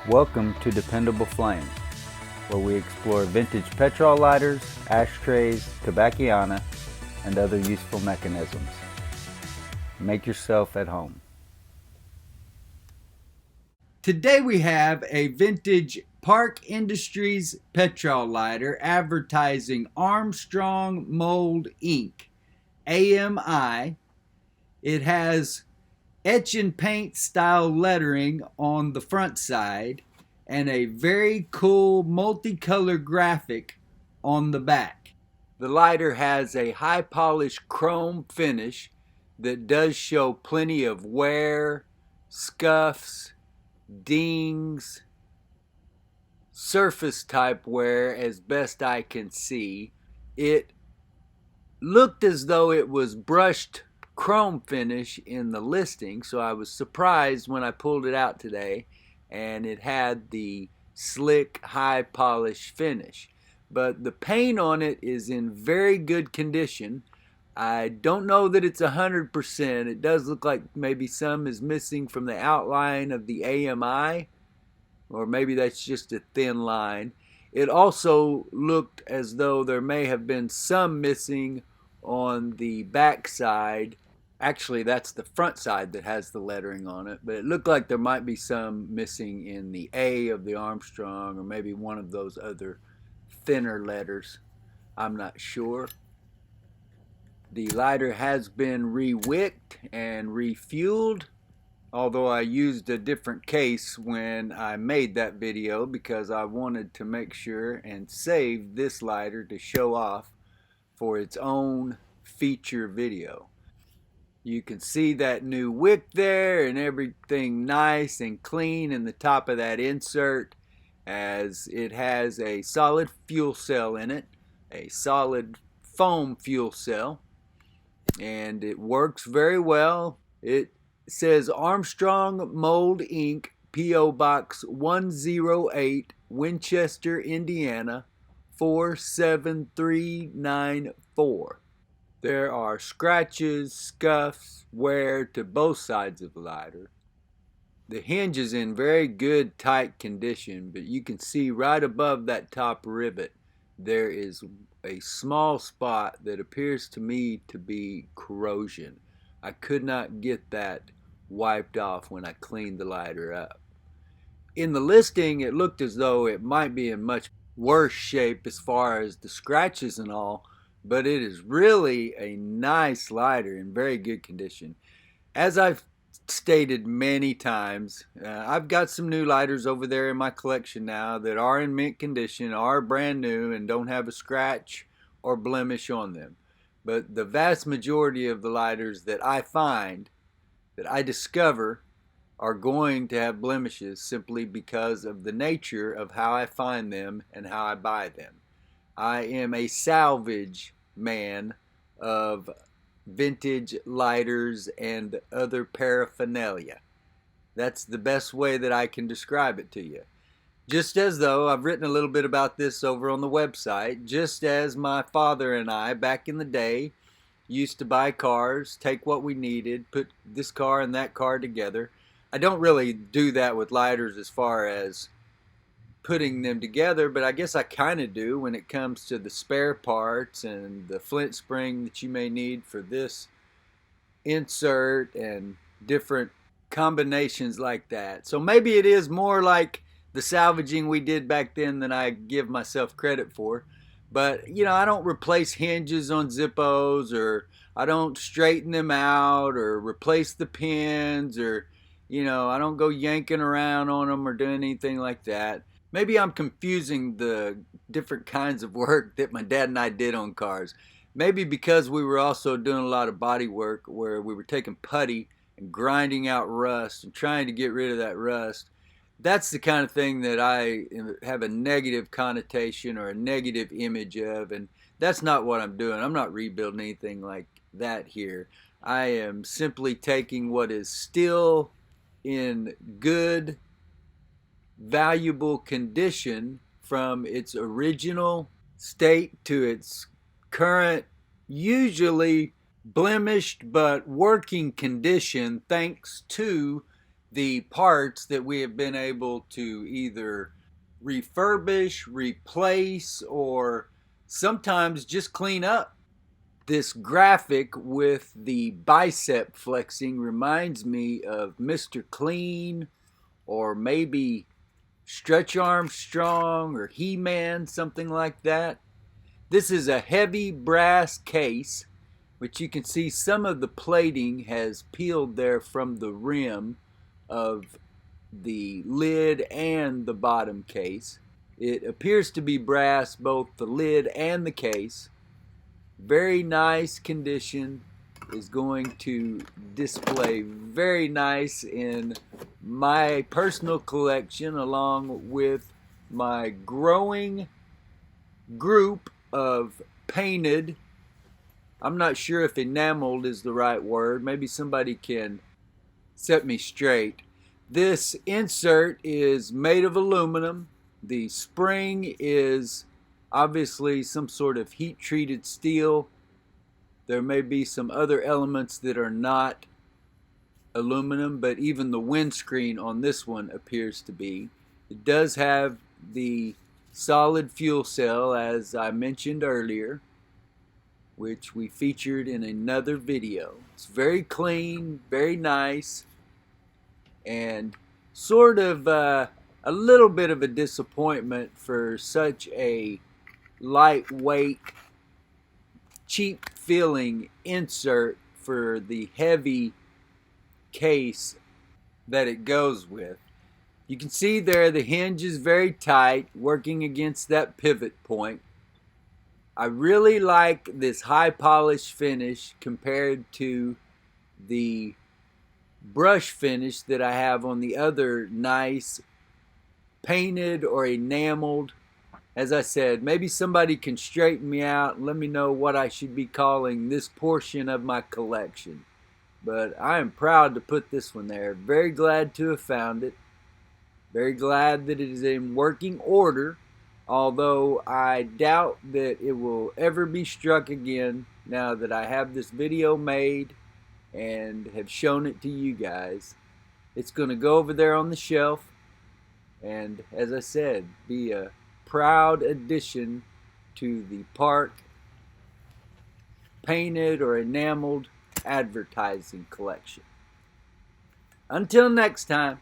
Welcome to Dependable Flame, where we explore vintage petrol lighters, ashtrays, tobacciana, and other useful mechanisms. Make yourself at home. Today we have a vintage Park Industries petrol lighter advertising Armstrong Mould Inc. AMI. It has etch and paint style lettering on the front side and a very cool multicolor graphic on the back. The lighter has a high polished chrome finish that does show plenty of wear, scuffs, dings, surface type wear as best I can see. It looked as though it was brushed chrome finish in the listing, so I was surprised when I pulled it out today and it had the slick high polish finish. But the paint on it is in very good condition. I don't know that it's 100%. It does look like maybe some is missing from the outline of the AMI, or maybe that's just a thin line. It also looked as though there may have been some missing on the back side. Actually, that's the front side that has the lettering on it, but it looked like there might be some missing in the A of the Armstrong, or maybe one of those other thinner letters. I'm not sure. The lighter has been re-wicked and refueled, although I used a different case when I made that video because I wanted to make sure and save this lighter to show off for its own feature video. You can see that new wick there and everything nice and clean in the top of that insert, as it has a solid fuel cell in it, a solid foam fuel cell, and it works very well. It says Armstrong Mould Inc., P.O. Box 108, Winchester, Indiana 47394. There are scratches, scuffs, wear to both sides of the lighter. The hinge is in very good tight condition, but you can see right above that top rivet there is a small spot that appears to me to be corrosion. I could not get that wiped off when I cleaned the lighter up. In the listing, it looked as though it might be in much worse shape as far as the scratches and all, but it is really a nice lighter in very good condition. As I've stated many times, I've got some new lighters over there in my collection now that are in mint condition, are brand new, and don't have a scratch or blemish on them. But the vast majority of the lighters that I find, that I discover, are going to have blemishes simply because of the nature of how I find them and how I buy them. I am a salvage man of vintage lighters and other paraphernalia. That's the best way that I can describe it to you. Just as though I've written a little bit about this over on the website, just as my father and I back in the day used to buy cars, take what we needed, put this car and that car together. I don't really do that with lighters as far as putting them together, but I guess I kind of do when it comes to the spare parts and the flint spring that you may need for this insert and different combinations like that. So maybe it is more like the salvaging we did back then than I give myself credit for. But, you know, I don't replace hinges on Zippos, or I don't straighten them out or replace the pins, or, you know, I don't go yanking around on them or doing anything like that. Maybe I'm confusing the different kinds of work that my dad and I did on cars. Maybe because we were also doing a lot of body work where we were taking putty and grinding out rust and trying to get rid of that rust. That's the kind of thing that I have a negative connotation or a negative image of, and that's not what I'm doing. I'm not rebuilding anything like that here. I am simply taking what is still in good, valuable condition from its original state to its current, usually blemished but working condition, thanks to the parts that we have been able to either refurbish, replace, or sometimes just clean up. This graphic with the bicep flexing reminds me of Mr. Clean, or maybe Stretch Armstrong or He-Man, something like that. This is a heavy brass case, which you can see some of the plating has peeled there from the rim of the lid and the bottom case. It appears to be brass, both the lid and the case. Very nice condition, is going to display very nice in my personal collection, along with my growing group of painted, I'm not sure if enameled is the right word, maybe somebody can set me straight. This insert is made of aluminum. The spring is obviously some sort of heat treated steel. There may be some other elements that are not aluminum, but even the windscreen on this one appears to be. It does have the solid fuel cell, as I mentioned earlier, which we featured in another video. It's very clean, very nice, and sort of a little bit of a disappointment for such a lightweight, cheap feeling insert for the heavy case that it goes with. You can see there the hinge is very tight, working against that pivot point. I really like this high polish finish compared to the brush finish that I have on the other nice painted or enameled. As I said, maybe somebody can straighten me out and let me know what I should be calling this portion of my collection. But I am proud to put this one there. Very glad to have found it. Very glad that it is in working order, although I doubt that it will ever be struck again now that I have this video made and have shown it to you guys. It's going to go over there on the shelf and, as I said, be a proud addition to the park painted or enameled advertising collection. Until next time.